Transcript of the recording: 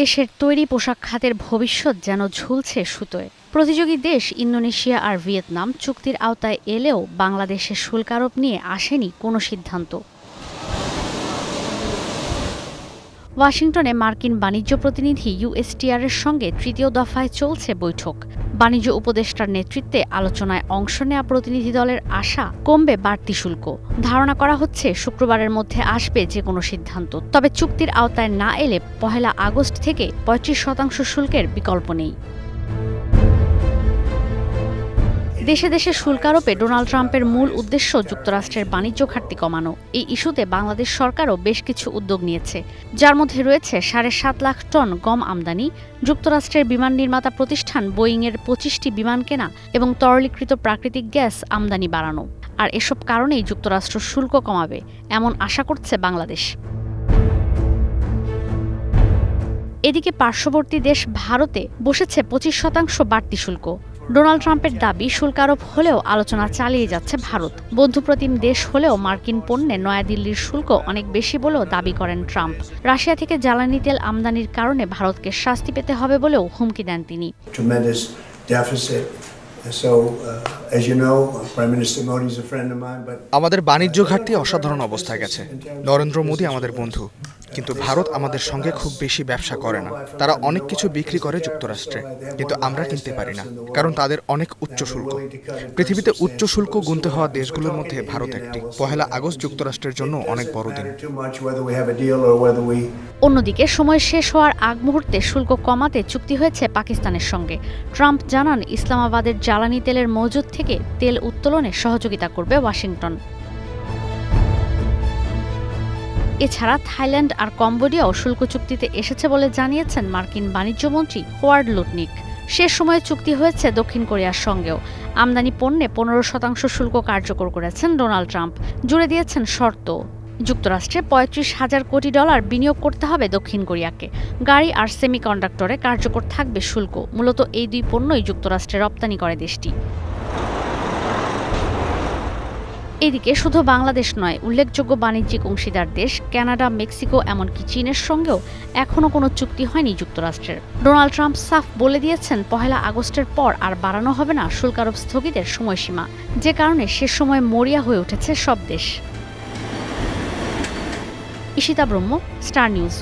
দেশের তৈরি পোশাক খাতের ভবিষ্যৎ যেন ঝুলছে সুতোয়। প্রতিযোগী দেশ ইন্দোনেশিয়া আর ভিয়েতনাম চুক্তির আওতায় এলেও বাংলাদেশের শুল্ক আরোপ নিয়ে আসেনি কোনো সিদ্ধান্ত। ওয়াশিংটনে মার্কিন বাণিজ্য প্রতিনিধি ইউএসটিআরের সঙ্গে তৃতীয় দফায় চলছে বৈঠক। বাণিজ্য উপদেষ্টার নেতৃত্বে আলোচনায় অংশ নেওয়া প্রতিনিধি দলের আশা কমবে বাড়তি শুল্ক। ধারণা করা হচ্ছে শুক্রবারের মধ্যে আসবে যে কোনো সিদ্ধান্ত। তবে চুক্তির আওতায় না এলে ১ আগস্ট থেকে ৩৫% শুল্কের বিকল্প নেই। দেশে দেশে শুল্ক আরোপে ডোনাল্ড ট্রাম্পের মূল উদ্দেশ্য যুক্তরাষ্ট্রের বাণিজ্য ঘাটতি কমানো। এই ইস্যুতে বাংলাদেশ সরকারও বেশ কিছু উদ্যোগ নিয়েছে, যার মধ্যে রয়েছে ৭.৫ লাখ টন গম আমদানি, যুক্তরাষ্ট্রের বিমান নির্মাতা প্রতিষ্ঠান বোয়িংয়ের ২৫টি বিমান কেনা এবং তরলীকৃত প্রাকৃতিক গ্যাস আমদানি বাড়ানো। আর এসব কারণেই যুক্তরাষ্ট্র শুল্ক কমাবে এমন আশা করছে বাংলাদেশ। এদিকে পার্শ্ববর্তী দেশ ভারতে বসেছে ২৫% বাড়তি শুল্ক। ডোনাল্ড ট্রাম্পের দাবি শুল্ক আরোপ হলেও আলোচনা চালিয়ে যাচ্ছে ভারত। বন্ধুপ্রতিম দেশ হলেও মার্কিন পণ্যে নয়াদিল্লির শুল্ক অনেক বেশি বলেও দাবি করেন ট্রাম্প। রাশিয়া থেকে জ্বালানি তেল আমদানির কারণে ভারতকে শাস্তি পেতে হবে বলেও হুমকি দেন তিনি। আমাদের বাণিজ্য ঘাটতি অসাধারণ অবস্থায় গেছে। নরেন্দ্র মোদী আমাদের বন্ধু, কিন্তু ভারত আমাদের সঙ্গে খুব বেশি ব্যবসা করে না। তারা অনেক কিছু বিক্রি করে যুক্তরাষ্ট্রে, কিন্তু আমরা কিনতে পারি না, কারণ তাদের অনেক উচ্চ শুল্ক। পৃথিবীতে উচ্চ শুল্ক গুনতে হওয়া দেশগুলোর মধ্যে ভারত একটি। ১ আগস্ট যুক্তরাষ্ট্রের জন্য অনেক বড় দিন। অন্যদিকে সময় শেষ হওয়ার আগ মুহূর্তে শুল্ক কমাতে চুক্তি হয়েছে পাকিস্তানের সঙ্গে। ট্রাম্প জানান ইসলামাবাদের জ্বালানি তেলের মজুদ থেকে তেল উত্তোলনে সহযোগিতা করবে ওয়াশিংটন। এছাড়া থাইল্যান্ড আর কম্বোডিয়াও শুল্ক চুক্তিতে এসেছে বলে জানিয়েছেন মার্কিন বাণিজ্যমন্ত্রী হোয়ার্ড লুটনিক। শেষ সময়ে চুক্তি হয়েছে দক্ষিণ কোরিয়ার সঙ্গেও। আমদানি পণ্যে ১৫% শুল্ক কার্যকর করেছেন ডোনাল্ড ট্রাম্প। জুড়ে দিয়েছেন শর্ত। যুক্তরাষ্ট্রে $৩৫,০০০ কোটি বিনিয়োগ করতে হবে দক্ষিণ কোরিয়াকে। গাড়ি আর সেমিকন্ডাক্টরে কার্যকর থাকবে শুল্ক। মূলত এই দুই পণ্যই যুক্তরাষ্ট্রে রপ্তানি করে দেশটি। এদিকে শুধু বাংলাদেশ নয়, উল্লেখযোগ্য বাণিজ্যিক অংশীদার দেশ কানাডা, মেক্সিকো, এমনকি চীনের সঙ্গেও এখনও কোনো চুক্তি হয়নি যুক্তরাষ্ট্রের। ডোনাল্ড ট্রাম্প সাফ বলে দিয়েছেন ১ আগস্টের পর আর বাড়ানো হবে না শুল্ক আরোপ স্থগিতের সময়সীমা, যে কারণে শেষ সময় মরিয়া হয়ে উঠেছে সব দেশ। ঈশিতা ব্রহ্ম, স্টার নিউজ।